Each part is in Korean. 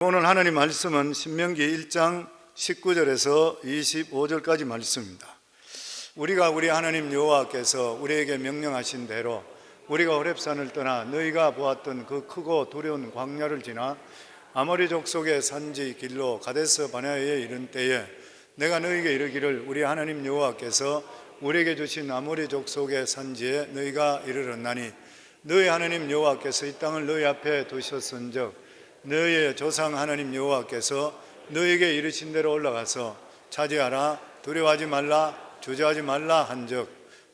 오늘 하나님 말씀은 신명기 1장 19절에서 25절까지 말씀입니다. 우리가 우리 하나님 여호와께서 우리에게 명령하신 대로 우리가 호렙산을 떠나 너희가 보았던 그 크고 두려운 광야를 지나 아모리 족속의 산지 길로 가데스 바네아에 이른 때에 내가 너희에게 이르기를 우리 하나님 여호와께서 우리에게 주신 아모리 족속의 산지에 너희가 이르렀나니 너희 하나님 여호와께서 이 땅을 너희 앞에 두셨은즉 너희의 조상 하나님 여호와께서 너희에게 이르신 대로 올라가서 차지하라, 두려워하지 말라, 주저하지 말라 한즉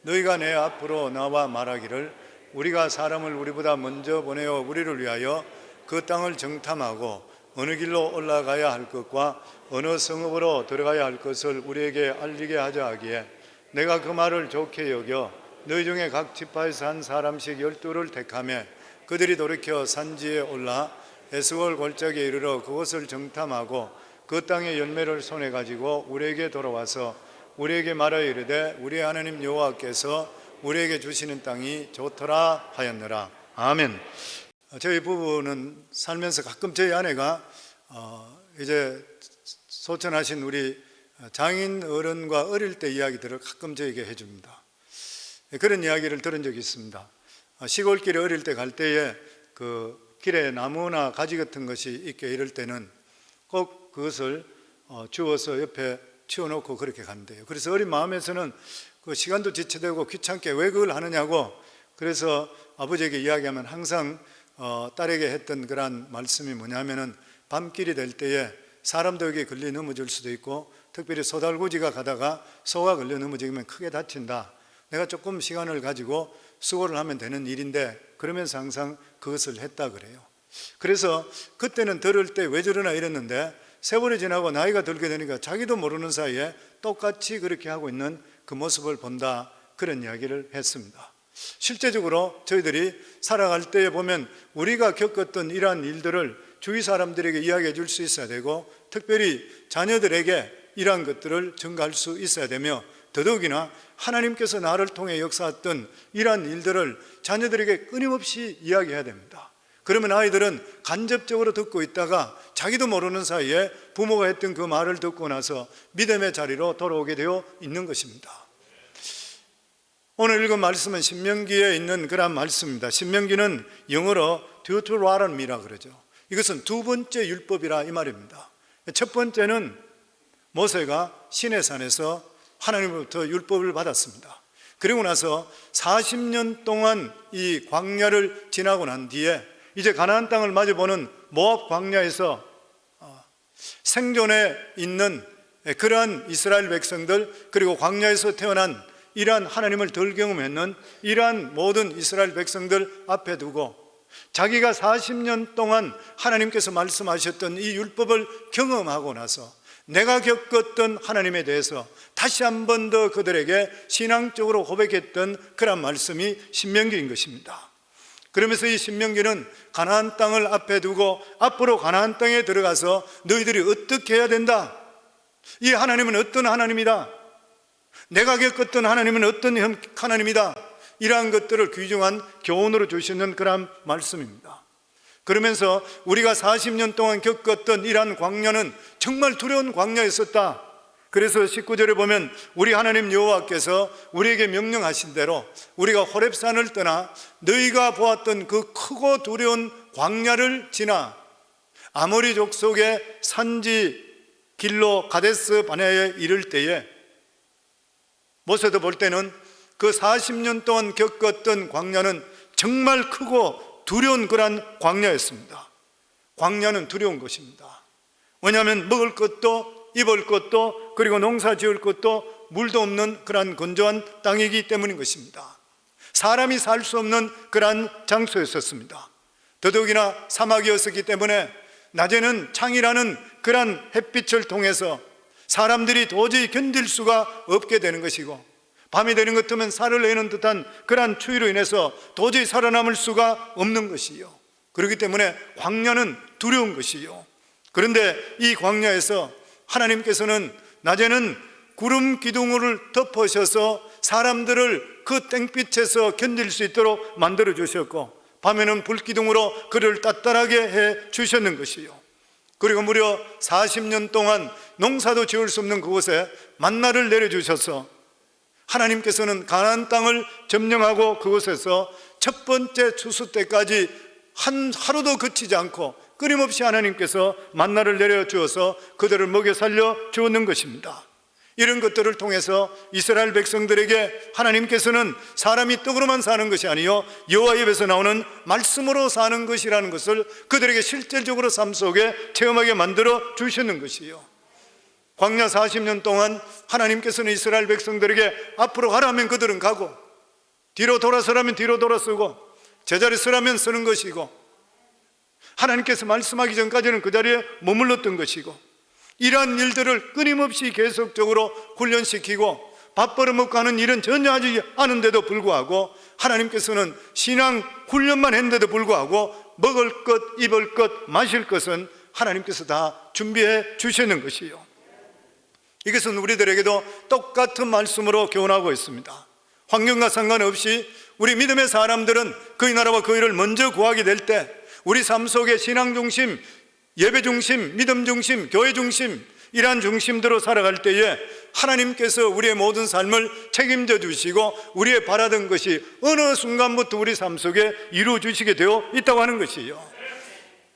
너희가 내 앞으로 나와 말하기를 우리가 사람을 우리보다 먼저 보내어 우리를 위하여 그 땅을 정탐하고 어느 길로 올라가야 할 것과 어느 성읍으로 들어가야 할 것을 우리에게 알리게 하자 하기에 내가 그 말을 좋게 여겨 너희 중에 각 지파에서 한 사람씩 12를 택하며 그들이 돌이켜 산지에 올라 에스골 골짜기에 이르러 그것을 정탐하고 그 땅의 열매를 손에 가지고 우리에게 돌아와서 우리에게 말하여 이르되 우리 하나님 여호와께서 우리에게 주시는 땅이 좋더라 하였느라. 아멘. 저희 부부는 살면서 가끔 저희 아내가 이제 소천하신 우리 장인 어른과 어릴 때 이야기들을 가끔 저에게 해줍니다. 그런 이야기를 들은 적이 있습니다. 시골길에 어릴 때 갈 때에 그 길에 나무나 가지 같은 것이 있게 이럴 때는 꼭 그것을 주워서 옆에 치워놓고 그렇게 간대요. 그래서 어린 마음에서는 그 시간도 지체되고 귀찮게 왜 그걸 하느냐고, 그래서 아버지에게 이야기하면 항상 딸에게 했던 그런 말씀이 뭐냐면은 밤길이 될 때에 사람들에게 걸려 넘어질 수도 있고 특별히 소달구지가 가다가 소가 걸려 넘어지면 크게 다친다. 내가 조금 시간을 가지고 수고를 하면 되는 일인데 그러면서 항상 그것을 했다 그래요. 그래서 그때는 들을 때 왜 저러나 이랬는데 세월이 지나고 나이가 들게 되니까 자기도 모르는 사이에 똑같이 그렇게 하고 있는 그 모습을 본다, 그런 이야기를 했습니다. 실제적으로 저희들이 살아갈 때에 보면 우리가 겪었던 이러한 일들을 주위 사람들에게 이야기해 줄 수 있어야 되고 특별히 자녀들에게 이러한 것들을 전가할 수 있어야 되며 더더욱이나 하나님께서 나를 통해 역사했던 이러한 일들을 자녀들에게 끊임없이 이야기해야 됩니다. 그러면 아이들은 간접적으로 듣고 있다가 자기도 모르는 사이에 부모가 했던 그 말을 듣고 나서 믿음의 자리로 돌아오게 되어 있는 것입니다. 오늘 읽은 말씀은 신명기에 있는 그런 말씀입니다. 신명기는 영어로 Deuteronomy라 그러죠. 이것은 두 번째 율법이라 이 말입니다. 첫 번째는 모세가 시내산에서 하나님으로부터 율법을 받았습니다. 그리고 나서 40년 동안 이 광야를 지나고 난 뒤에 이제 가나안 땅을 마주보는 모압 광야에서 생존해 있는 그러한 이스라엘 백성들, 그리고 광야에서 태어난 이러한 하나님을 덜 경험했는 이러한 모든 이스라엘 백성들 앞에 두고 자기가 40년 동안 하나님께서 말씀하셨던 이 율법을 경험하고 나서 내가 겪었던 하나님에 대해서 다시 한 번 더 그들에게 신앙적으로 고백했던 그런 말씀이 신명기인 것입니다. 그러면서 이 신명기는 가나안 땅을 앞에 두고 앞으로 가나안 땅에 들어가서 너희들이 어떻게 해야 된다, 이 하나님은 어떤 하나님이다, 내가 겪었던 하나님은 어떤 하나님이다, 이러한 것들을 귀중한 교훈으로 주시는 그런 말씀입니다. 그러면서 우리가 40년 동안 겪었던 이러한 광야는 정말 두려운 광야였었다. 그래서 19절에 보면 우리 하나님 여호와께서 우리에게 명령하신 대로 우리가 호렙산을 떠나 너희가 보았던 그 크고 두려운 광야를 지나 아모리 족속의 산지 길로 가데스 바네아에 이를 때에 모세도 볼 때는 그 40년 동안 겪었던 광야는 정말 크고 두려운 그런 광야였습니다. 광야는 두려운 것입니다. 왜냐하면 먹을 것도 입을 것도 그리고 농사 지을 것도 물도 없는 그런 건조한 땅이기 때문인 것입니다. 사람이 살 수 없는 그런 장소였었습니다. 더더욱이나 사막이었기 때문에 낮에는 창이라는 그런 햇빛을 통해서 사람들이 도저히 견딜 수가 없게 되는 것이고 밤이 되는 것 같으면 살을 내는 듯한 그러한 추위로 인해서 도저히 살아남을 수가 없는 것이요, 그렇기 때문에 광야는 두려운 것이요. 그런데 이 광야에서 하나님께서는 낮에는 구름 기둥을 덮으셔서 사람들을 그 땡빛에서 견딜 수 있도록 만들어 주셨고 밤에는 불기둥으로 그를 따뜻하게 해 주셨는 것이요. 그리고 무려 40년 동안 농사도 지을 수 없는 그곳에 만나를 내려주셔서 하나님께서는 가나안 땅을 점령하고 그곳에서 첫 번째 추수 때까지 하루도 그치지 않고 끊임없이 하나님께서 만나를 내려주어서 그들을 먹여 살려 주었는 것입니다. 이런 것들을 통해서 이스라엘 백성들에게 하나님께서는 사람이 떡으로만 사는 것이 아니요 여호와 입에서 나오는 말씀으로 사는 것이라는 것을 그들에게 실질적으로 삶 속에 체험하게 만들어 주시는 것이요, 광야 40년 동안 하나님께서는 이스라엘 백성들에게 앞으로 가라면 그들은 가고 뒤로 돌아서라면 뒤로 돌아서고 제자리 서라면 서는 것이고 하나님께서 말씀하기 전까지는 그 자리에 머물렀던 것이고, 이러한 일들을 끊임없이 계속적으로 훈련시키고 밥 벌어먹고 하는 일은 전혀 하지 않은데도 불구하고 하나님께서는 신앙 훈련만 했는데도 불구하고 먹을 것, 입을 것, 마실 것은 하나님께서 다 준비해 주시는 것이요, 이것은 우리들에게도 똑같은 말씀으로 교훈하고 있습니다. 환경과 상관없이 우리 믿음의 사람들은 그의 나라와 그의 일을 먼저 구하게 될 때 우리 삶 속에 신앙 중심, 예배 중심, 믿음 중심, 교회 중심, 이러한 중심대로 살아갈 때에 하나님께서 우리의 모든 삶을 책임져 주시고 우리의 바라던 것이 어느 순간부터 우리 삶 속에 이루어 주시게 되어 있다고 하는 것이에요.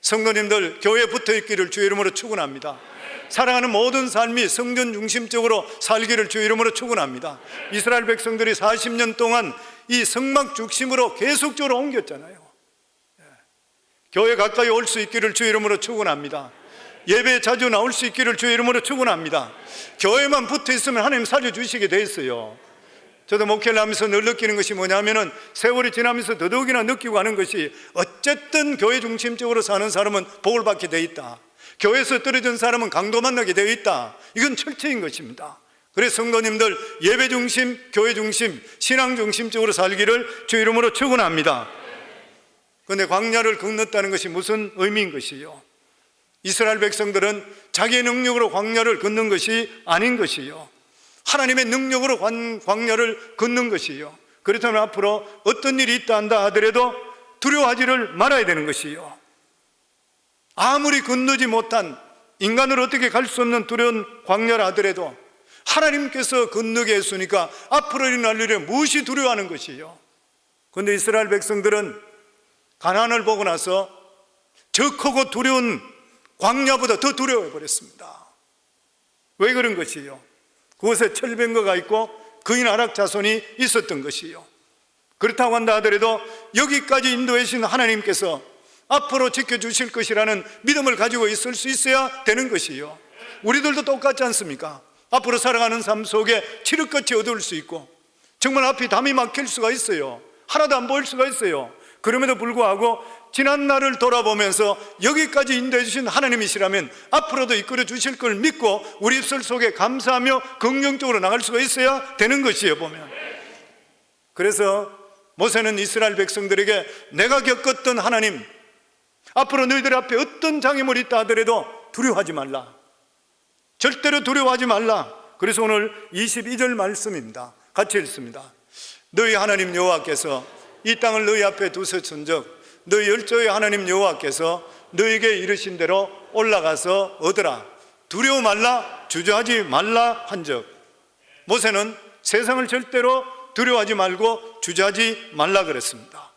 성도님들, 교회에 붙어 있기를 주의 이름으로 축원합니다. 살아가는 모든 삶이 성전 중심적으로 살기를 주의 이름으로 축원합니다. 이스라엘 백성들이 40년 동안 이 성막 중심으로 계속적으로 옮겼잖아요. 교회 가까이 올 수 있기를 주의 이름으로 축원합니다. 예배에 자주 나올 수 있기를 주의 이름으로 축원합니다. 교회만 붙어 있으면 하나님 살려주시게 돼 있어요. 저도 목회를 하면서 늘 느끼는 것이 뭐냐면은 세월이 지나면서 더더욱이나 느끼고 하는 것이 어쨌든 교회 중심적으로 사는 사람은 복을 받게 돼 있다, 교회에서 떨어진 사람은 강도 만나게 되어 있다, 이건 철저인 것입니다. 그래서 성도님들, 예배 중심, 교회 중심, 신앙 중심적으로 살기를 주의 이름으로 축원합니다. 그런데 광야를 건넜다는 것이 무슨 의미인 것이요? 이스라엘 백성들은 자기의 능력으로 광야를 걷는 것이 아닌 것이요, 하나님의 능력으로 광야를 걷는 것이요, 그렇다면 앞으로 어떤 일이 있다 한다 하더라도 두려워하지를 말아야 되는 것이요, 아무리 건너지 못한, 인간으로 어떻게 갈 수 없는 두려운 광야라 하더라도 하나님께서 건너게 했으니까 앞으로 일어날 일에 무엇이 두려워하는 것이요. 그런데 이스라엘 백성들은 가나안을 보고 나서 저 크고 두려운 광야보다 더 두려워해 버렸습니다. 왜 그런 것이요? 그곳에 철병거가 있고 그인 아락 자손이 있었던 것이요. 그렇다고 한다 하더라도 여기까지 인도해 주신 하나님께서 앞으로 지켜주실 것이라는 믿음을 가지고 있을 수 있어야 되는 것이요. 우리들도 똑같지 않습니까? 앞으로 살아가는 삶 속에 칠흑같이 어두울 수 있고 정말 앞이 담이 막힐 수가 있어요. 하나도 안 보일 수가 있어요. 그럼에도 불구하고 지난 날을 돌아보면서 여기까지 인도해 주신 하나님이시라면 앞으로도 이끌어 주실 걸 믿고 우리 입술 속에 감사하며 긍정적으로 나갈 수가 있어야 되는 것이에요, 보면. 그래서 모세는 이스라엘 백성들에게 내가 겪었던 하나님, 앞으로 너희들 앞에 어떤 장애물이 있다 하더라도 두려워하지 말라, 절대로 두려워하지 말라. 그래서 오늘 22절 말씀입니다. 같이 읽습니다. 너희 하나님 여호와께서 이 땅을 너희 앞에 두셨은즉 너희 열조의 하나님 여호와께서 너희에게 이르신 대로 올라가서 얻으라. 두려워 말라, 주저하지 말라 한즉. 모세는 세상을 절대로 두려워하지 말고 주저하지 말라 그랬습니다.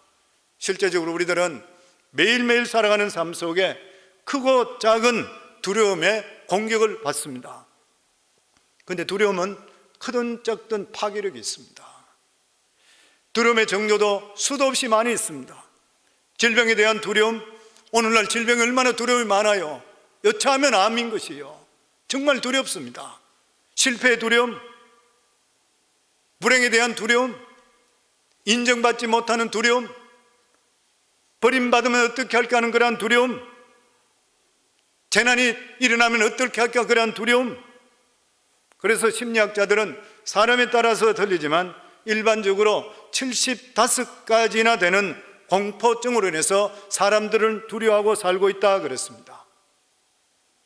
실제적으로 우리들은 매일매일 살아가는 삶 속에 크고 작은 두려움에 공격을 받습니다. 그런데 두려움은 크든 작든 파괴력이 있습니다. 두려움의 정도도 수도 없이 많이 있습니다. 질병에 대한 두려움, 오늘날 질병이 얼마나 두려움이 많아요. 여차하면 암인 것이요, 정말 두렵습니다. 실패의 두려움, 불행에 대한 두려움, 인정받지 못하는 두려움, 버림받으면 어떻게 할까 하는 그러한 두려움, 재난이 일어나면 어떻게 할까 그러한 두려움. 그래서 심리학자들은 사람에 따라서 틀리지만 일반적으로 75가지나 되는 공포증으로 인해서 사람들을 두려워하고 살고 있다 그랬습니다.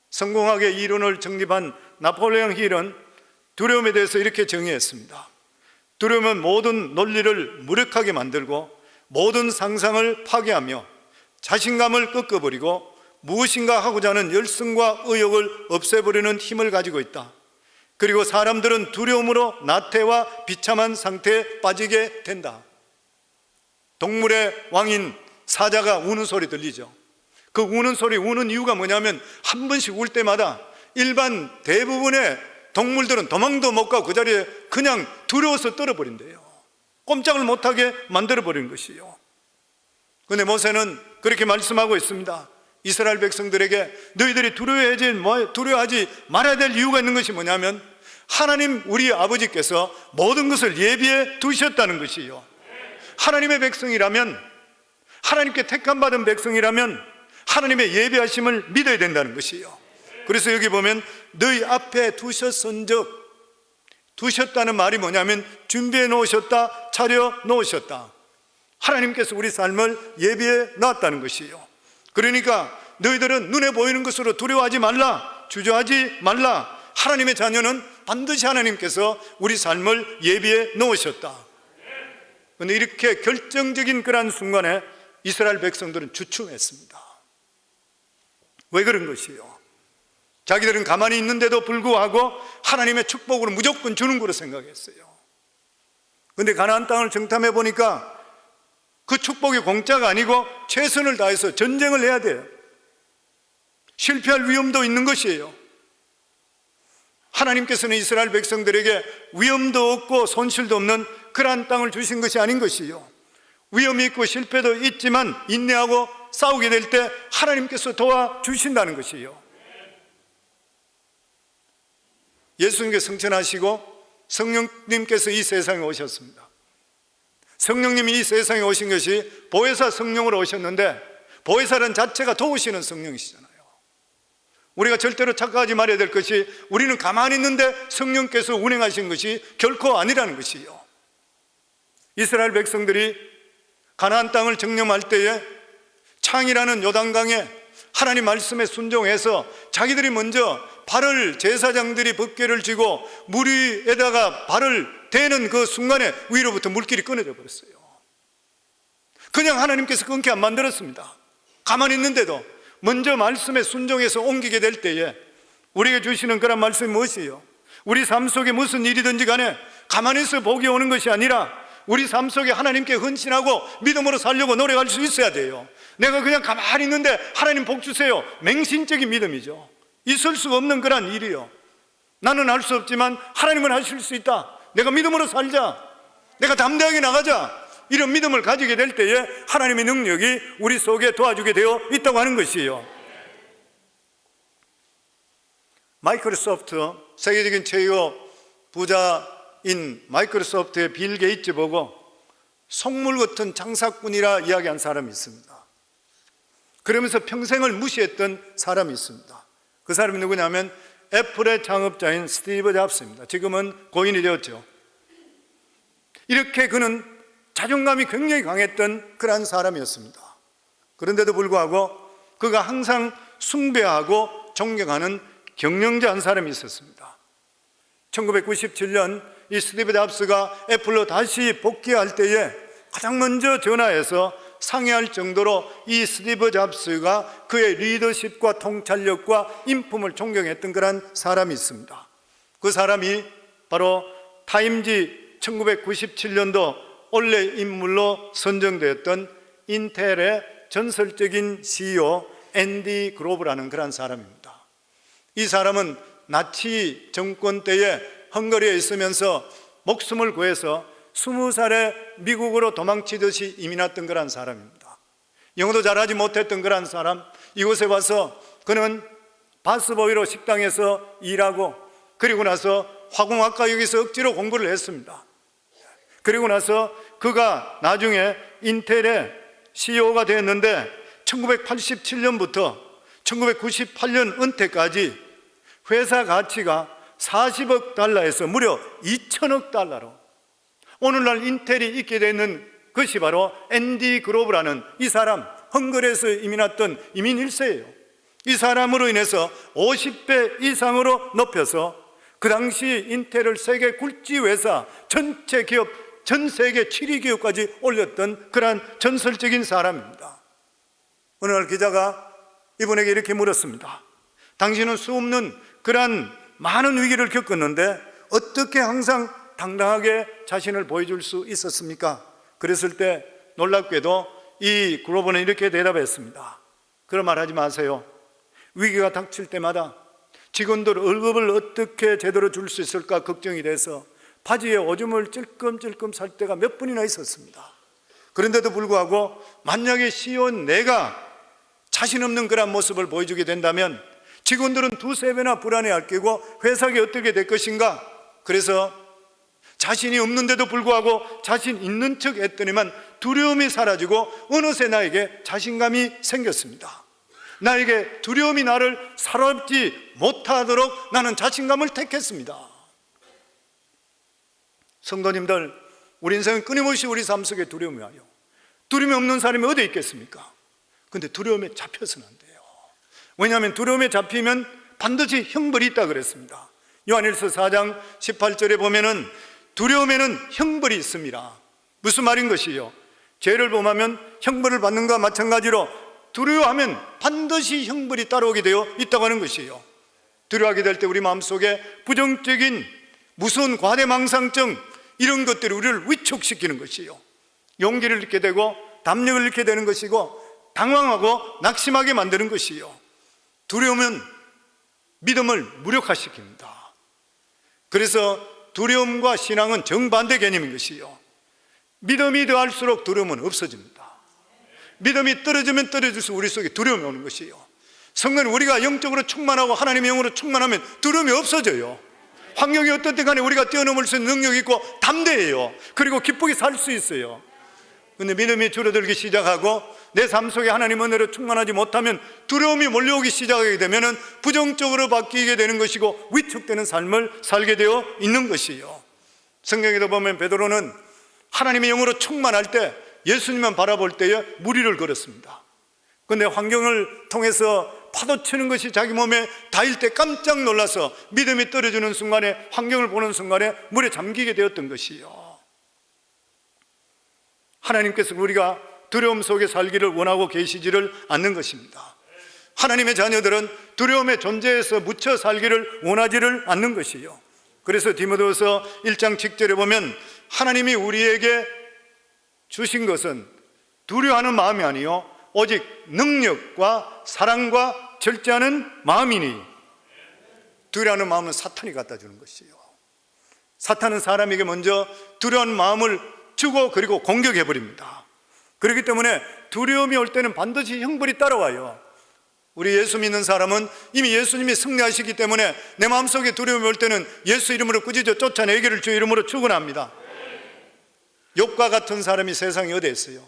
성공학의 이론을 정립한 나폴레옹 힐은 두려움에 대해서 이렇게 정의했습니다. 두려움은 모든 논리를 무력하게 만들고 모든 상상을 파괴하며 자신감을 꺾어버리고 무엇인가 하고자 하는 열성과 의욕을 없애버리는 힘을 가지고 있다. 그리고 사람들은 두려움으로 나태와 비참한 상태에 빠지게 된다. 동물의 왕인 사자가 우는 소리 들리죠. 그 우는 소리, 우는 이유가 뭐냐면 한 번씩 울 때마다 일반 대부분의 동물들은 도망도 못 가고 그 자리에 그냥 두려워서 떨어버린대요. 꼼짝을 못하게 만들어버리는 것이요. 그런데 모세는 그렇게 말씀하고 있습니다. 이스라엘 백성들에게 너희들이 두려워하지 말아야 될 이유가 있는 것이 뭐냐면 하나님 우리 아버지께서 모든 것을 예비해 두셨다는 것이요. 하나님의 백성이라면, 하나님께 택함받은 백성이라면 하나님의 예비하심을 믿어야 된다는 것이요. 그래서 여기 보면 너희 앞에 두셨은즉, 두셨다는 말이 뭐냐면 준비해 놓으셨다, 차려 놓으셨다. 하나님께서 우리 삶을 예비해 놨다는 것이요. 그러니까 너희들은 눈에 보이는 것으로 두려워하지 말라, 주저하지 말라. 하나님의 자녀는 반드시 하나님께서 우리 삶을 예비해 놓으셨다. 그런데 이렇게 결정적인 그러한 순간에 이스라엘 백성들은 주춤했습니다. 왜 그런 것이요? 자기들은 가만히 있는데도 불구하고 하나님의 축복을 무조건 주는 거로 생각했어요. 그런데 가나안 땅을 정탐해 보니까 그 축복이 공짜가 아니고 최선을 다해서 전쟁을 해야 돼요. 실패할 위험도 있는 것이에요. 하나님께서는 이스라엘 백성들에게 위험도 없고 손실도 없는 그러한 땅을 주신 것이 아닌 것이요. 위험이 있고 실패도 있지만 인내하고 싸우게 될 때 하나님께서 도와주신다는 것이요. 예수님께 성천하시고 성령님께서 이 세상에 오셨습니다. 성령님이 이 세상에 오신 것이 보혜사 성령으로 오셨는데, 보혜사는 자체가 도우시는 성령이시잖아요. 우리가 절대로 착각하지 말아야 될 것이 우리는 가만히 있는데 성령께서 운행하신 것이 결코 아니라는 것이요. 이스라엘 백성들이 가나안 땅을 정령할 때에 창이라는 요단강에 하나님 말씀에 순종해서 자기들이 먼저 발을, 제사장들이 법궤를 쥐고 물 위에다가 발을 대는 그 순간에 위로부터 물길이 끊어져 버렸어요. 그냥 하나님께서 끊게 안 만들었습니다. 가만히 있는데도 먼저 말씀에 순종해서 옮기게 될 때에 우리에게 주시는 그런 말씀이 무엇이에요? 우리 삶 속에 무슨 일이든지 간에 가만히 있어 복이 오는 것이 아니라 우리 삶 속에 하나님께 헌신하고 믿음으로 살려고 노력할 수 있어야 돼요. 내가 그냥 가만히 있는데 하나님 복 주세요, 맹신적인 믿음이죠. 있을 수 없는 그런 일이요. 나는 알 수 없지만 하나님은 하실 수 있다. 내가 믿음으로 살자, 내가 담대하게 나가자, 이런 믿음을 가지게 될 때에 하나님의 능력이 우리 속에 도와주게 되어 있다고 하는 것이에요. 마이크로소프트, 세계적인 최고 부자인 마이크로소프트의 빌 게이츠 보고 속물 같은 장사꾼이라 이야기한 사람이 있습니다. 그러면서 평생을 무시했던 사람이 있습니다. 그 사람이 누구냐면 애플의 창업자인 스티브 잡스입니다. 지금은 고인이 되었죠. 이렇게 그는 자존감이 굉장히 강했던 그러한 사람이었습니다. 그런데도 불구하고 그가 항상 숭배하고 존경하는 경영자 한 사람이 있었습니다. 1997년 이 스티브 잡스가 애플로 다시 복귀할 때에 가장 먼저 전화해서 상의할 정도로 이 스티브 잡스가 그의 리더십과 통찰력과 인품을 존경했던 그런 사람이 있습니다. 그 사람이 바로 타임지 1997년도 올해 인물로 선정되었던 인텔의 전설적인 CEO 앤디 그로브라는 그런 사람입니다. 이 사람은 나치 정권 때에 헝가리에 있으면서 목숨을 구해서 20살에 미국으로 도망치듯이 이민 왔던 그런 사람입니다. 영어도 잘하지 못했던 그런 사람, 이곳에 와서 그는 바스보이로 식당에서 일하고, 그리고 나서 화공학과 여기서 억지로 공부를 했습니다. 그리고 나서 그가 나중에 인텔의 CEO가 되었는데 1987년부터 1998년 은퇴까지 회사 가치가 40억 달러에서 무려 2천억 달러로, 오늘날 인텔이 있게 되는 것이 바로 앤디 그로브라는 이 사람, 헝가리에서 이민 왔던 이민 1세예요. 이 사람으로 인해서 50배 이상으로 높여서 그 당시 인텔을 세계 굴지 회사, 전체 기업, 전 세계 7위 기업까지 올렸던 그러한 전설적인 사람입니다. 어느 날 기자가 이분에게 이렇게 물었습니다. 당신은 수없는 그러한 많은 위기를 겪었는데 어떻게 항상 당당하게 자신을 보여줄 수 있었습니까? 그랬을 때 놀랍게도 이 글로버는 이렇게 대답했습니다. 그런 말 하지 마세요. 위기가 닥칠 때마다 직원들 월급을 어떻게 제대로 줄 수 있을까 걱정이 돼서 바지에 오줌을 찔끔찔끔 살 때가 몇 번이나 있었습니다. 그런데도 불구하고 만약에 CEO 내가 자신 없는 그런 모습을 보여주게 된다면 직원들은 두세 배나 불안해할 거고 회사가 어떻게 될 것인가. 그래서 자신이 없는데도 불구하고 자신 있는 척 했더니만 두려움이 사라지고 어느새 나에게 자신감이 생겼습니다. 나에게 두려움이 나를 사로잡지 못하도록 나는 자신감을 택했습니다. 성도님들, 우리 인생은 끊임없이 우리 삶 속에 두려움이 와요. 두려움이 없는 사람이 어디 있겠습니까? 근데 두려움에 잡혀서는 안 돼요. 왜냐하면 두려움에 잡히면 반드시 형벌이 있다 그랬습니다. 요한일서 4장 18절에 보면은 두려움에는 형벌이 있습니다. 무슨 말인 것이요? 죄를 범하면 형벌을 받는 것과 마찬가지로 두려워하면 반드시 형벌이 따라오게 되어 있다고 하는 것이에요. 두려워하게 될 때 우리 마음속에 부정적인 무서운 과대망상증 이런 것들이 우리를 위축시키는 것이에요. 용기를 잃게 되고 담력을 잃게 되는 것이고 당황하고 낙심하게 만드는 것이에요. 두려움은 믿음을 무력화시킵니다. 그래서 두려움과 신앙은 정반대 개념인 것이에요. 믿음이 더할수록 두려움은 없어집니다. 믿음이 떨어지면 떨어질수록 우리 속에 두려움이 오는 것이에요. 성도는 우리가 영적으로 충만하고 하나님의 영으로 충만하면 두려움이 없어져요. 환경이 어떻든 간에 우리가 뛰어넘을 수 있는 능력이 있고 담대해요. 그리고 기쁘게 살 수 있어요. 근데 믿음이 줄어들기 시작하고 내 삶 속에 하나님 은혜로 충만하지 못하면 두려움이 몰려오기 시작하게 되면 부정적으로 바뀌게 되는 것이고 위축되는 삶을 살게 되어 있는 것이에요. 성경에도 보면 베드로는 하나님의 영으로 충만할 때 예수님만 바라볼 때에 무리를 걸었습니다. 그런데 환경을 통해서 파도 치는 것이 자기 몸에 닿을 때 깜짝 놀라서 믿음이 떨어지는 순간에 환경을 보는 순간에 물에 잠기게 되었던 것이요. 하나님께서 우리가 두려움 속에 살기를 원하고 계시지를 않는 것입니다. 하나님의 자녀들은 두려움의 존재에서 묻혀 살기를 원하지를 않는 것이요. 그래서 디모데후서 1장 10절에 보면 하나님이 우리에게 주신 것은 두려워하는 마음이 아니요 오직 능력과 사랑과 절제하는 마음이니. 두려워하는 마음은 사탄이 갖다 주는 것이요. 사탄은 사람에게 먼저 두려워하는 마음을 주고 그리고 공격해버립니다. 그렇기 때문에 두려움이 올 때는 반드시 형벌이 따라와요. 우리 예수 믿는 사람은 이미 예수님이 승리하시기 때문에 내 마음속에 두려움이 올 때는 예수 이름으로 꾸짖어 쫓아내기를 주 이름으로 축원합니다. 욥과 같은 사람이 세상에 어디에 있어요?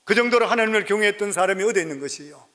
그 정도로 하나님을 경외했던 사람이 어디에 있는 것이에요?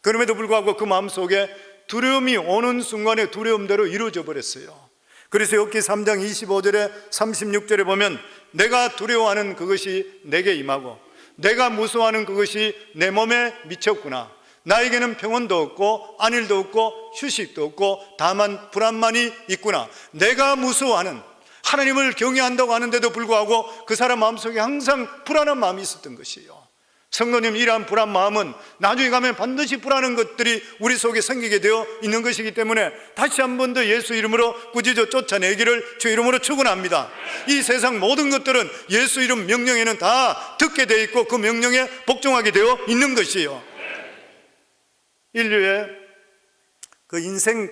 그럼에도 불구하고 그 마음속에 두려움이 오는 순간에 두려움대로 이루어져 버렸어요. 그래서 욥기 3장 25절에 36절에 보면 내가 두려워하는 그것이 내게 임하고 내가 무서워하는 그것이 내 몸에 미쳤구나. 나에게는 평온도 없고 안일도 없고 휴식도 없고 다만 불안만이 있구나. 내가 무서워하는, 하나님을 경외한다고 하는데도 불구하고 그 사람 마음속에 항상 불안한 마음이 있었던 것이에요. 성도님, 이러한 불안 마음은 나중에 가면 반드시 불안한 것들이 우리 속에 생기게 되어 있는 것이기 때문에 다시 한 번 더 예수 이름으로 꾸짖어 쫓아내기를 주 이름으로 축원합니다. 이 세상 모든 것들은 예수 이름 명령에는 다 듣게 되어 있고 그 명령에 복종하게 되어 있는 것이에요. 인류의 그 인생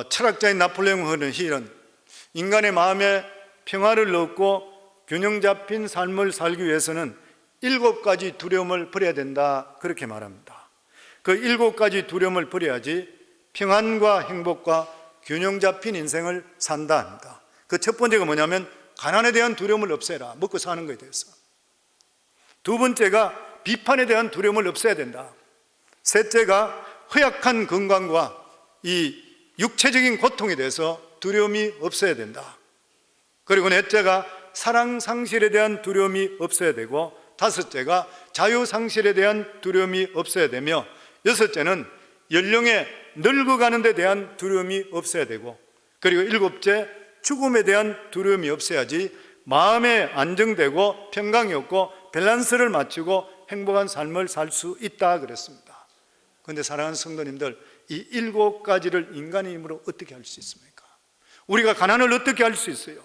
철학자인 나폴레옹 힐은 인간의 마음에 평화를 얻고 균형 잡힌 삶을 살기 위해서는 7가지 두려움을 버려야 된다, 그렇게 말합니다. 그 7가지 두려움을 버려야지 평안과 행복과 균형 잡힌 인생을 산다 합니다. 그 첫 번째가 뭐냐면 가난에 대한 두려움을 없애라, 먹고 사는 것에 대해서. 두 번째가 비판에 대한 두려움을 없애야 된다. 셋째가 허약한 건강과 이 육체적인 고통에 대해서 두려움이 없어야 된다. 그리고 넷째가 사랑 상실에 대한 두려움이 없어야 되고, 다섯째가 자유 상실에 대한 두려움이 없어야 되며, 여섯째는 연령에 늙어가는 데 대한 두려움이 없어야 되고, 그리고 일곱째 죽음에 대한 두려움이 없어야지 마음에 안정되고 평강이 없고 밸런스를 맞추고 행복한 삶을 살 수 있다 그랬습니다. 그런데 사랑하는 성도님들, 이 7가지를 인간의 힘으로 어떻게 할 수 있습니까? 우리가 가난을 어떻게 할 수 있어요?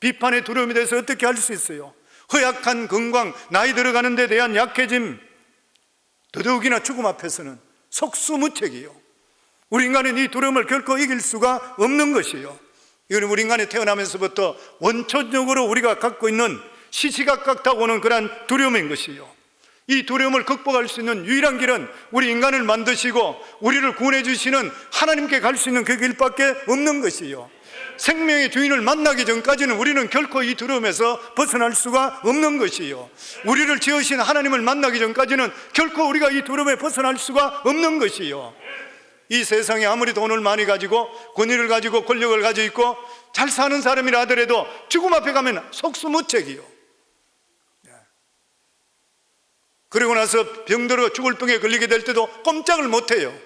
비판의 두려움에 대해서 어떻게 할 수 있어요? 허약한 건강, 나이 들어가는 데 대한 약해짐, 더더욱이나 죽음 앞에서는 속수무책이요. 우리 인간은 이 두려움을 결코 이길 수가 없는 것이요. 이건 우리 인간이 태어나면서부터 원초적으로 우리가 갖고 있는 시시각각 다가오는 그러한 두려움인 것이요. 이 두려움을 극복할 수 있는 유일한 길은 우리 인간을 만드시고 우리를 구원해 주시는 하나님께 갈 수 있는 그 길밖에 없는 것이요. 생명의 주인을 만나기 전까지는 우리는 결코 이 두려움에서 벗어날 수가 없는 것이요. 우리를 지으신 하나님을 만나기 전까지는 결코 우리가 이 두려움에 벗어날 수가 없는 것이요. 이 세상에 아무리 돈을 많이 가지고 권위를 가지고 권력을 가지고 있고 잘 사는 사람이라 하더라도 죽음 앞에 가면 속수무책이요. 그리고 나서 병들어 죽을 병에 걸리게 될 때도 꼼짝을 못해요.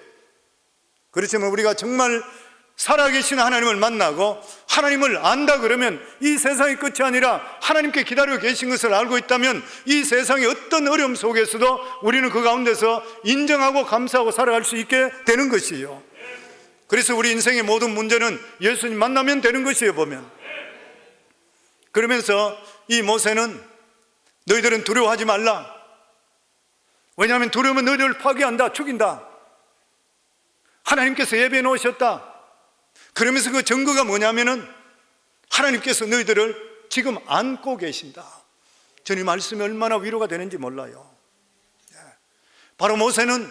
그렇지만 우리가 정말 살아계신 하나님을 만나고 하나님을 안다 그러면 이 세상의 끝이 아니라 하나님께 기다리고 계신 것을 알고 있다면 이 세상의 어떤 어려움 속에서도 우리는 그 가운데서 인정하고 감사하고 살아갈 수 있게 되는 것이에요. 그래서 우리 인생의 모든 문제는 예수님 만나면 되는 것이에요. 보면 그러면서 이 모세는 너희들은 두려워하지 말라. 왜냐하면 두려움은 너희들을 파괴한다, 죽인다. 하나님께서 예배해 놓으셨다. 그러면서 그 증거가 뭐냐면은 하나님께서 너희들을 지금 안고 계신다. 저는 이 말씀이 얼마나 위로가 되는지 몰라요. 바로 모세는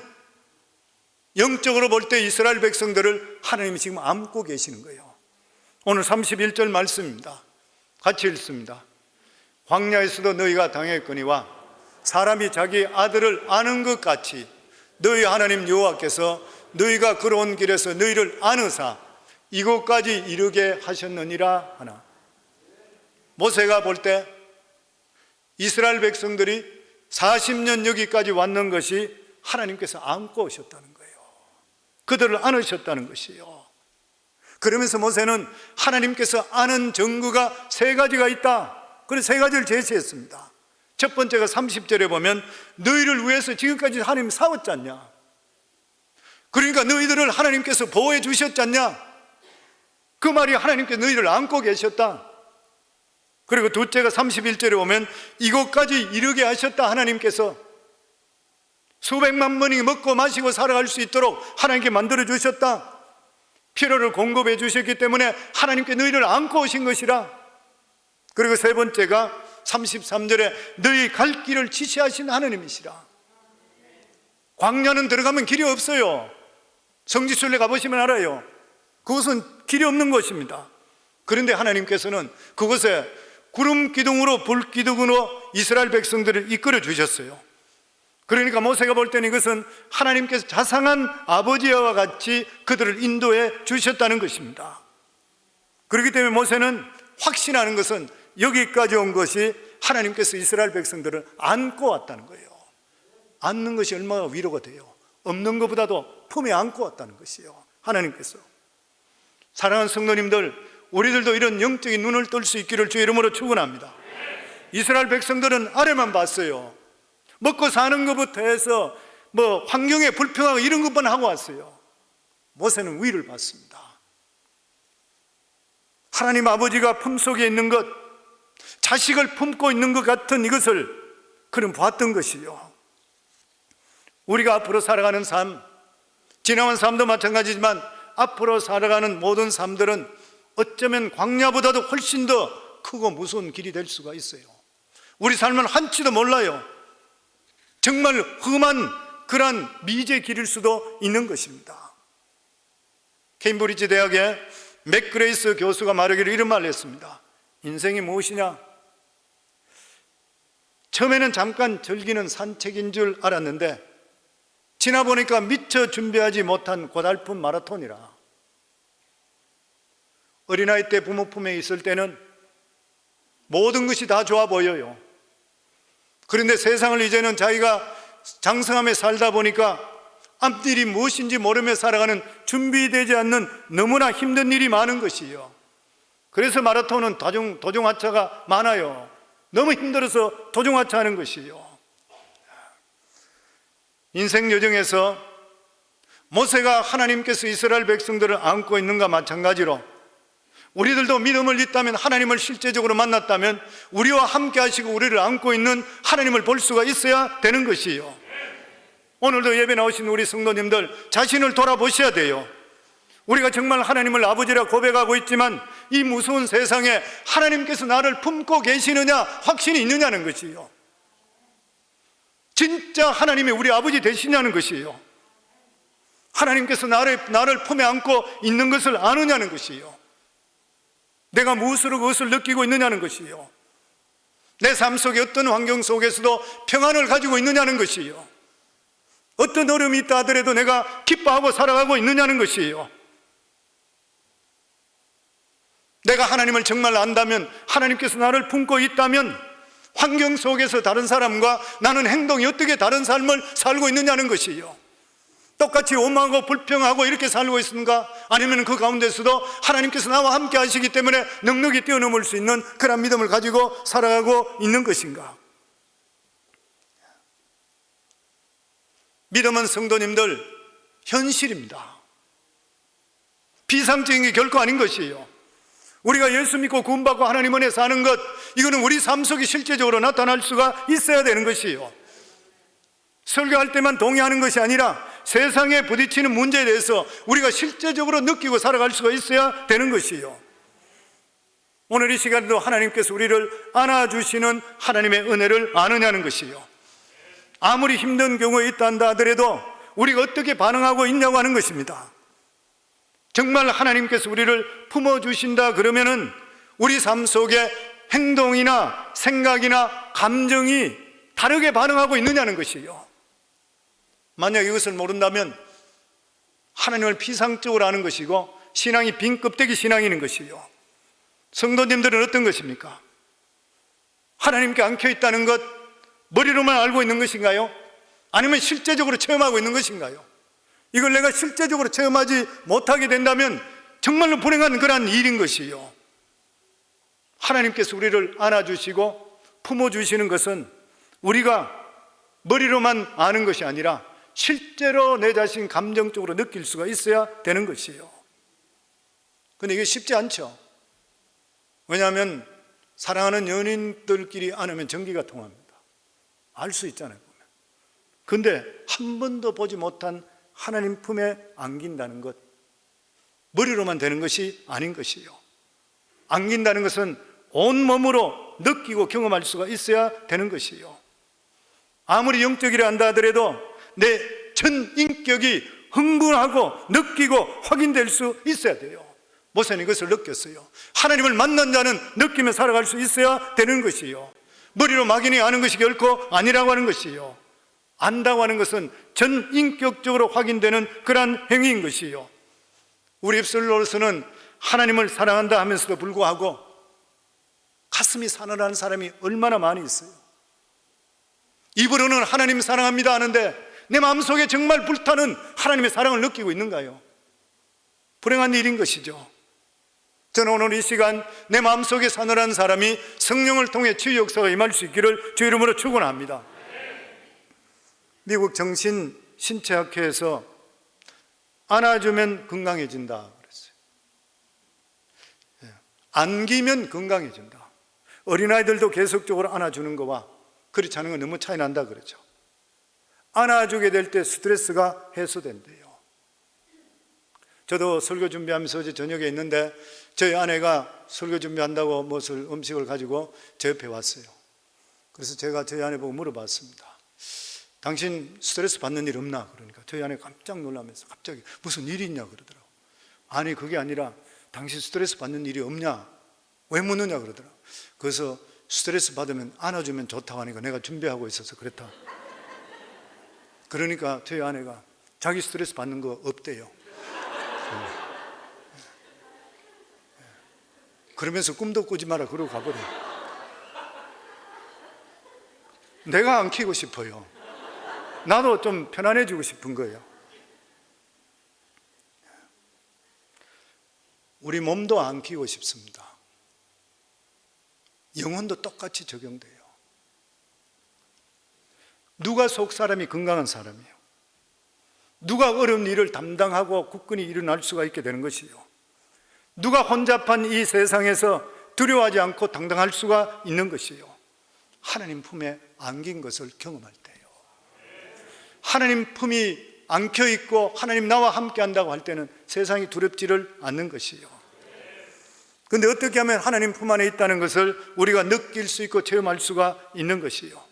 영적으로 볼 때 이스라엘 백성들을 하나님이 지금 안고 계시는 거예요. 오늘 31절 말씀입니다. 같이 읽습니다. 광야에서도 너희가 당했거니와 사람이 자기 아들을 아는 것 같이 너희 하나님 여호와께서 너희가 걸어온 길에서 너희를 안으사 이곳까지 이르게 하셨느니라 하나. 모세가 볼 때 이스라엘 백성들이 40년 여기까지 왔는 것이 하나님께서 안고 오셨다는 거예요. 그들을 안으셨다는 것이에요. 그러면서 모세는 하나님께서 아는 증거가 3가지가 있다. 그래서 3가지를 제시했습니다. 첫 번째가 30절에 보면 너희를 위해서 지금까지 하나님 싸웠지 않냐. 그러니까 너희들을 하나님께서 보호해 주셨지 않냐. 그 말이 하나님께서 너희를 안고 계셨다. 그리고 둘째가 31절에 보면 이곳까지 이르게 하셨다. 하나님께서 수백만 명이 먹고 마시고 살아갈 수 있도록 하나님께 만들어 주셨다. 필요를 공급해 주셨기 때문에 하나님께 너희를 안고 오신 것이라. 그리고 세 번째가 33절에 너희 갈 길을 지시하신 하나님이시라. 광야는 들어가면 길이 없어요. 성지순례 가보시면 알아요. 그것은 길이 없는 것입니다. 그런데 하나님께서는 그곳에 구름 기둥으로 불 기둥으로 이스라엘 백성들을 이끌어 주셨어요. 그러니까 모세가 볼 때는 이것은 하나님께서 자상한 아버지와 같이 그들을 인도해 주셨다는 것입니다. 그렇기 때문에 모세는 확신하는 것은 여기까지 온 것이 하나님께서 이스라엘 백성들을 안고 왔다는 거예요. 안는 것이 얼마나 위로가 돼요. 없는 것보다도 품에 안고 왔다는 것이에요. 하나님께서. 사랑하는 성도님들, 우리들도 이런 영적인 눈을 뜰 수 있기를 주의 이름으로 축원합니다. 이스라엘 백성들은 아래만 봤어요. 먹고 사는 것부터 해서 환경에 불평하고 이런 것만 하고 왔어요. 모세는 위를 봤습니다. 하나님 아버지가 품속에 있는 것, 자식을 품고 있는 것 같은 이것을 그는 봤던 것이요. 우리가 앞으로 살아가는 삶, 지나온 삶도 마찬가지지만 앞으로 살아가는 모든 삶들은 어쩌면 광야보다도 훨씬 더 크고 무서운 길이 될 수가 있어요. 우리 삶은 한치도 몰라요. 정말 험한 그러한 미제 길일 수도 있는 것입니다. 케임브리지 대학의 맥그레이스 교수가 말하기를 이런 말을 했습니다. 인생이 무엇이냐? 처음에는 잠깐 즐기는 산책인 줄 알았는데 지나보니까 미처 준비하지 못한 고달픈 마라톤이라. 어린아이 때 부모 품에 있을 때는 모든 것이 다 좋아 보여요. 그런데 세상을 이제는 자기가 장성함에 살다 보니까 앞일이 무엇인지 모르며 살아가는 준비되지 않는 너무나 힘든 일이 많은 것이에요. 그래서 마라톤은 도중하차가 많아요. 너무 힘들어서 도중하차하는 것이에요. 인생 여정에서 모세가 하나님께서 이스라엘 백성들을 안고 있는가 마찬가지로 우리들도 믿음을 있다면, 하나님을 실제적으로 만났다면 우리와 함께 하시고 우리를 안고 있는 하나님을 볼 수가 있어야 되는 것이에요. 오늘도 예배 나오신 우리 성도님들 자신을 돌아보셔야 돼요. 우리가 정말 하나님을 아버지라 고백하고 있지만 이 무서운 세상에 하나님께서 나를 품고 계시느냐, 확신이 있느냐는 것이에요. 진짜 하나님이 우리 아버지 되시냐는 것이에요. 하나님께서 나를 품에 안고 있는 것을 아느냐는 것이에요. 내가 무엇으로 그것을 느끼고 있느냐는 것이에요. 내 삶 속에 어떤 환경 속에서도 평안을 가지고 있느냐는 것이에요. 어떤 어려움이 있다 하더라도 내가 기뻐하고 살아가고 있느냐는 것이에요. 내가 하나님을 정말 안다면, 하나님께서 나를 품고 있다면 환경 속에서 다른 사람과 나는 행동이 어떻게 다른 삶을 살고 있느냐는 것이에요. 똑같이 오만하고 불평하고 이렇게 살고 있는가? 아니면 그 가운데서도 하나님께서 나와 함께 하시기 때문에 넉넉히 뛰어넘을 수 있는 그런 믿음을 가지고 살아가고 있는 것인가? 믿음은 성도님들 현실입니다. 비상적인 게 결코 아닌 것이에요. 우리가 예수 믿고 구원받고 하나님 은혜 사는 것, 이거는 우리 삶 속에 실제적으로 나타날 수가 있어야 되는 것이에요. 설교할 때만 동의하는 것이 아니라 세상에 부딪히는 문제에 대해서 우리가 실제적으로 느끼고 살아갈 수가 있어야 되는 것이에요. 오늘 이 시간에도 하나님께서 우리를 안아주시는 하나님의 은혜를 아느냐는 것이에요. 아무리 힘든 경우에 있다 한다 하더라도 우리가 어떻게 반응하고 있냐고 하는 것입니다. 정말 하나님께서 우리를 품어주신다 그러면은 우리 삶 속에 행동이나 생각이나 감정이 다르게 반응하고 있느냐는 것이에요. 만약 이것을 모른다면 하나님을 피상적으로 아는 것이고 신앙이 빈 껍데기 신앙인 것이에요. 성도님들은 어떤 것입니까? 하나님께 안겨 있다는 것 머리로만 알고 있는 것인가요? 아니면 실제적으로 체험하고 있는 것인가요? 이걸 내가 실제적으로 체험하지 못하게 된다면 정말로 불행한 그러한 일인 것이에요. 하나님께서 우리를 안아주시고 품어주시는 것은 우리가 머리로만 아는 것이 아니라 실제로 내 자신 감정적으로 느낄 수가 있어야 되는 것이에요. 근데 이게 쉽지 않죠. 왜냐하면 사랑하는 연인들끼리 안으면 전기가 통합니다. 알 수 있잖아요, 보면. 근데 한 번도 보지 못한 하나님 품에 안긴다는 것, 머리로만 되는 것이 아닌 것이에요. 안긴다는 것은 온몸으로 느끼고 경험할 수가 있어야 되는 것이에요. 아무리 영적이라 한다 하더라도 내 전 인격이 흥분하고 느끼고 확인될 수 있어야 돼요. 모세는 이것을 느꼈어요. 하나님을 만난 자는 느끼며 살아갈 수 있어야 되는 것이에요. 머리로 막연히 아는 것이 결코 아니라고 하는 것이에요. 안다고 하는 것은 전 인격적으로 확인되는 그러한 행위인 것이에요. 우리 입술로서는 하나님을 사랑한다 하면서도 불구하고 가슴이 사늘한 사람이 얼마나 많이 있어요. 입으로는 하나님 사랑합니다 하는데 내 마음속에 정말 불타는 하나님의 사랑을 느끼고 있는가요? 불행한 일인 것이죠. 저는 오늘 이 시간 내 마음속에 사늘한 사람이 성령을 통해 치유 역사가 임할 수 있기를 주 이름으로 축원합니다. 미국 정신신체학회에서 안아주면 건강해진다 그랬어요. 안기면 건강해진다. 어린아이들도 계속적으로 안아주는 거와 그렇지 않은 건 너무 차이 난다 그러죠. 안아주게 될 때 스트레스가 해소된대요. 저도 설교 준비하면서 어제 저녁에 있는데 저희 아내가 설교 준비한다고 무엇을 음식을 가지고 제 옆에 왔어요. 그래서 제가 저희 아내 보고 물어봤습니다. 당신 스트레스 받는 일 없나? 그러니까 저희 아내가 깜짝 놀라면서 갑자기 무슨 일이 있냐 그러더라고요. 아니 그게 아니라 당신 스트레스 받는 일이 없냐? 왜 묻느냐 그러더라고요. 그래서 스트레스 받으면 안아주면 좋다고 하니까 내가 준비하고 있어서 그랬다. 그러니까 저희 아내가 자기 스트레스 받는 거 없대요. 그러면서 꿈도 꾸지 마라 그러고 가버려. 내가 안 키고 싶어요. 나도 좀 편안해지고 싶은 거예요. 우리 몸도 안 키고 싶습니다. 영혼도 똑같이 적용돼요. 누가 속 사람이 건강한 사람이에요? 누가 어려운 일을 담당하고 굳건히 일어날 수가 있게 되는 것이요, 누가 혼잡한 이 세상에서 두려워하지 않고 당당할 수가 있는 것이요, 하나님 품에 안긴 것을 경험할 때요. 하나님 품이 안겨 있고 하나님 나와 함께 한다고 할 때는 세상이 두렵지를 않는 것이요. 그런데 어떻게 하면 하나님 품 안에 있다는 것을 우리가 느낄 수 있고 체험할 수가 있는 것이요,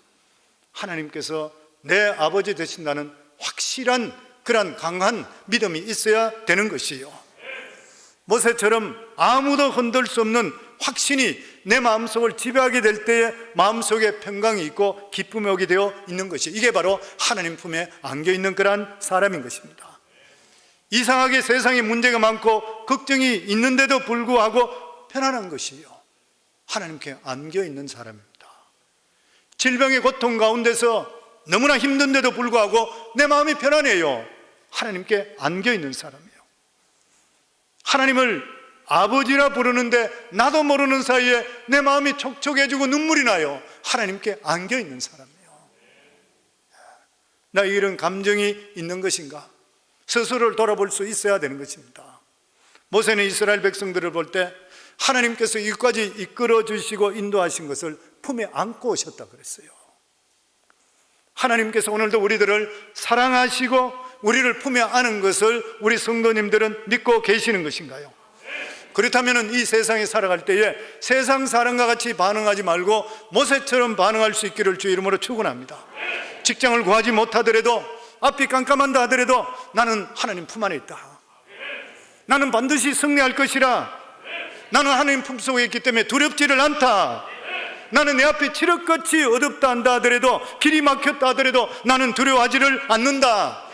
하나님께서 내 아버지 되신다는 확실한 그런 강한 믿음이 있어야 되는 것이요, 모세처럼 아무도 흔들 수 없는 확신이 내 마음속을 지배하게 될 때에 마음속에 평강이 있고 기쁨이 오게 되어 있는 것이, 이게 바로 하나님 품에 안겨있는 그런 사람인 것입니다. 이상하게 세상에 문제가 많고 걱정이 있는데도 불구하고 편안한 것이요, 하나님께 안겨있는 사람입니다. 질병의 고통 가운데서 너무나 힘든데도 불구하고 내 마음이 편안해요. 하나님께 안겨있는 사람이에요. 하나님을 아버지라 부르는데 나도 모르는 사이에 내 마음이 촉촉해지고 눈물이 나요. 하나님께 안겨있는 사람이에요. 나 이런 감정이 있는 것인가? 스스로를 돌아볼 수 있어야 되는 것입니다. 모세는 이스라엘 백성들을 볼 때 하나님께서 이까지 이끌어 주시고 인도하신 것을 품에 안고 오셨다 그랬어요. 하나님께서 오늘도 우리들을 사랑하시고 우리를 품에 안은 것을 우리 성도님들은 믿고 계시는 것인가요? 그렇다면 이 세상에 살아갈 때에 세상 사람과 같이 반응하지 말고 모세처럼 반응할 수 있기를 주 이름으로 축원합니다. 직장을 구하지 못하더라도, 앞이 깜깜한다 하더라도 나는 하나님 품 안에 있다, 나는 반드시 승리할 것이라, 나는 하나님 품속에 있기 때문에 두렵지를 않다, 나는 내 앞에 칠흑같이 어둡다 한다 하더라도, 길이 막혔다 하더라도 나는 두려워하지를 않는다,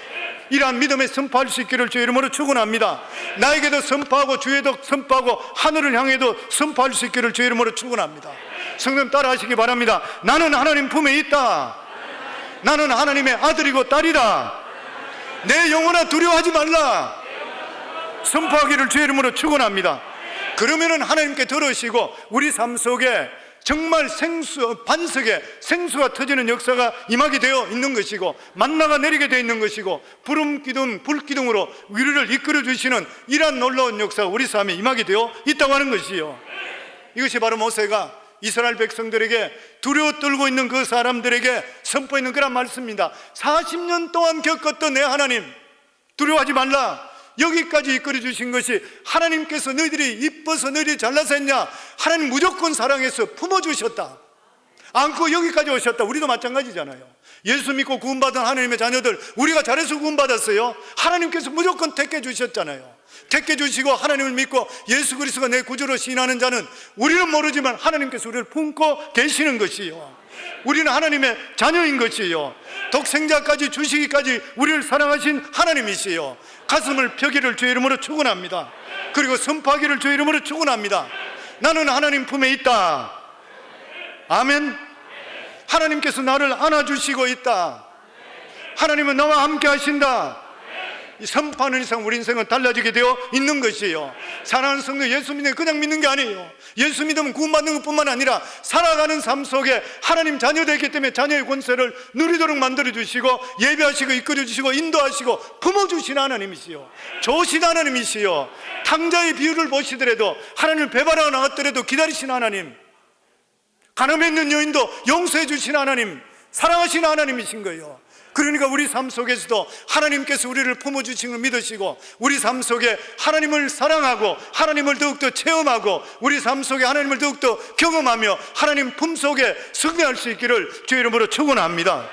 이러한 믿음에 선포할 수 있기를 주 이름으로 축원합니다. 나에게도 선포하고 주에도 선포하고 하늘을 향해도 선포할 수 있기를 주 이름으로 축원합니다. 성도님 따라 하시기 바랍니다. 나는 하나님 품에 있다, 나는 하나님의 아들이고 딸이다, 내 영혼아 두려워하지 말라, 선포하기를 주 이름으로 축원합니다. 그러면은 하나님께 들으시고 우리 삶 속에 정말 반석에 생수가 터지는 역사가 임하게 되어 있는 것이고, 만나가 내리게 되어 있는 것이고, 구름기둥 불기둥으로 위를 이끌어 주시는 이러한 놀라운 역사가 우리 삶에 임하게 되어 있다고 하는 것이요, 이것이 바로 모세가 이스라엘 백성들에게 두려워 떨고 있는 그 사람들에게 선포했는 그런 말씀입니다. 40년 동안 겪었던 내 하나님 두려워하지 말라, 여기까지 이끌어 주신 것이 하나님께서 너희들이 이뻐서 너희들이 잘나서 했냐? 하나님 무조건 사랑해서 품어주셨다, 안고 여기까지 오셨다. 우리도 마찬가지잖아요. 예수 믿고 구원받은 하나님의 자녀들, 우리가 잘해서 구원받았어요? 하나님께서 무조건 택해 주셨잖아요. 택해 주시고 하나님을 믿고 예수 그리스도가 내 구주로 신하는 자는 우리는 모르지만 하나님께서 우리를 품고 계시는 것이요, 우리는 하나님의 자녀인 것이요, 독생자까지 주시기까지 우리를 사랑하신 하나님이시요, 가슴을 펴기를 주 이름으로 축원합니다. 그리고 선포하기를 주 이름으로 축원합니다. 나는 하나님 품에 있다. 아멘. 하나님께서 나를 안아주시고 있다. 하나님은 나와 함께 하신다. 이 선포하는 이상 우리 인생은 달라지게 되어 있는 것이에요. 사랑하는 성도, 예수 믿는 게 그냥 믿는 게 아니에요. 예수 믿으면 구원받는 것뿐만 아니라 살아가는 삶 속에 하나님 자녀되기 때문에 자녀의 권세를 누리도록 만들어주시고 예배하시고 이끌어주시고 인도하시고 품어주신 하나님이시요, 좋으신 하나님이시요, 탕자의 비유를 보시더라도 하나님을 배반하고 나갔더라도 기다리신 하나님, 가늠해 있는 여인도 용서해 주신 하나님, 사랑하신 하나님이신 거예요. 그러니까 우리 삶 속에서도 하나님께서 우리를 품어주신 걸 믿으시고 우리 삶 속에 하나님을 사랑하고 하나님을 더욱더 체험하고 우리 삶 속에 하나님을 더욱더 경험하며 하나님 품속에 승리할 수 있기를 주의 이름으로 축원합니다.